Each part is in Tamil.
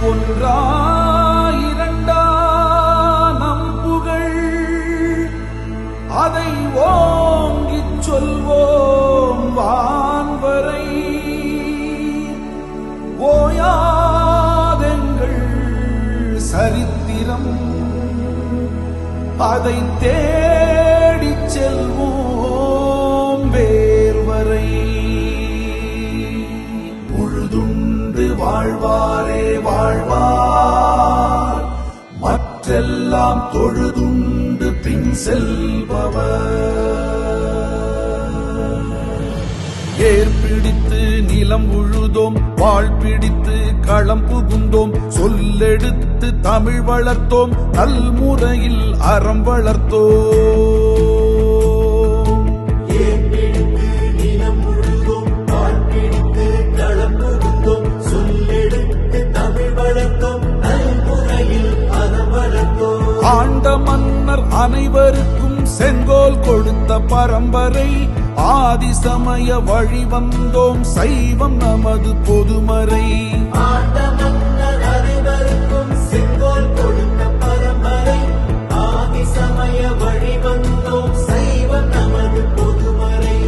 ஒன்றா இரண்டா நம் புகழ், அதை ஓங்கிச் சொல்வோம் வான்வரை. ஓயாதெங்கள் சரித்திரம், அதை தேடிச் செல்வோம் வேர்வரை. உழுதுண்டு வாழ்வாரே வாழ்வார், மற்றெல்லாம் தொழுதுண்டு பின் செல்பவர். ஏற்பிடித்து நிலம் உழுதோம், வாழ் பிடித்து களம் புகுந்தோம், சொல்லெடுத்து தமிழ் வளர்த்தோம், நல்முறையில் அறம் வளர்த்தோம். ஏற்பிடித்து நிலம் உழுதோம், வாழ் பிடித்து களம் புகுந்தோம், சொல்லெடுத்து தமிழ் வளர்த்தோம், நல்முறையில் அறம் வளர்த்தோம். ஆண்ட மன்னர் அனைவருக்கும் செங்கோல் கொடுத்த பரம்பரை, ஆதி சமய வழி வந்தோம், சைவம் நமது பொதுமறை. ஆண்ட மன்னர் அனைவருக்கும் செங்கோல் கொடுத்த பரம்பரை, ஆதி சமய வழி வந்தோம், சைவம் நமது பொதுமறை.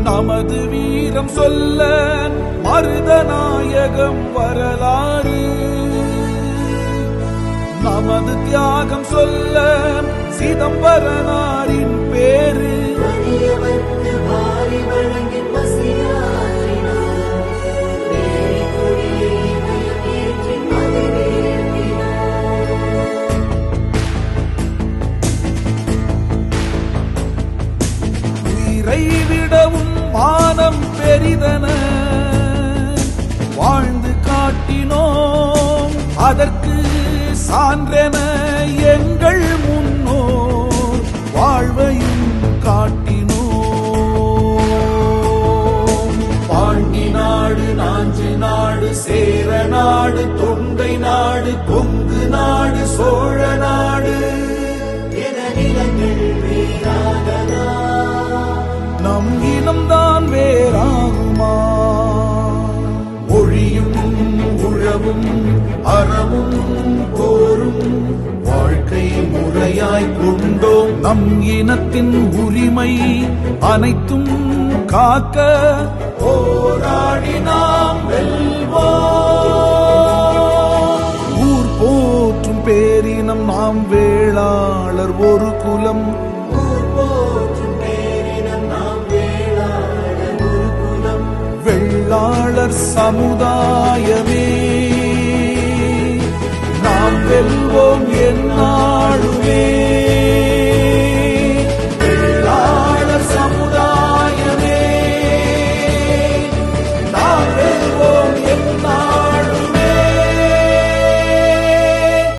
நமது வீரம் சொல்ல மருதநாயகம் வரலாறு, நமது தியாகம் சொல்ல சிதம்பரனாரின் பேரு. வலியவர்க்கு வாரி வழங்கி பசியாற்றினார், வேரி கொடியை ஏற்றி மதிவேற்றினார். உயிரை விடவும் மானம் பெரிதன வாழ்ந்து காட்டினோம், அதற்கு சான்றென எங்கள் முன்னோர் வாழ்வையும் காட்டினோம். பாண்டி நாடு, நாஞ்சி நாடு, சேர நாடு, தொண்டை நாடு, கொங்கு நாடு, சோழ நாடு என நிலங்கள் வேறாகலா, நம் இனம்தான் வேறாகுமா? மொழியும் உழவும் அறமும் போரும் வாழ்க்கை முறையாய் கொண்டோம், நம் இனத்தின் உரிமை அனைத்தும் காக்க போராடி நாம் வெல்வோம். ஊர் போற்றும் பேரினம் நாம், வேளாளர் ஒரு குலம். ஊர் போற்றும் பேரினம் நாம், வேளாளர் ஒரு குலம். வெள்ளாளர் சமுதாயமே நாம் வெல்வோம் எந்நாளுமே.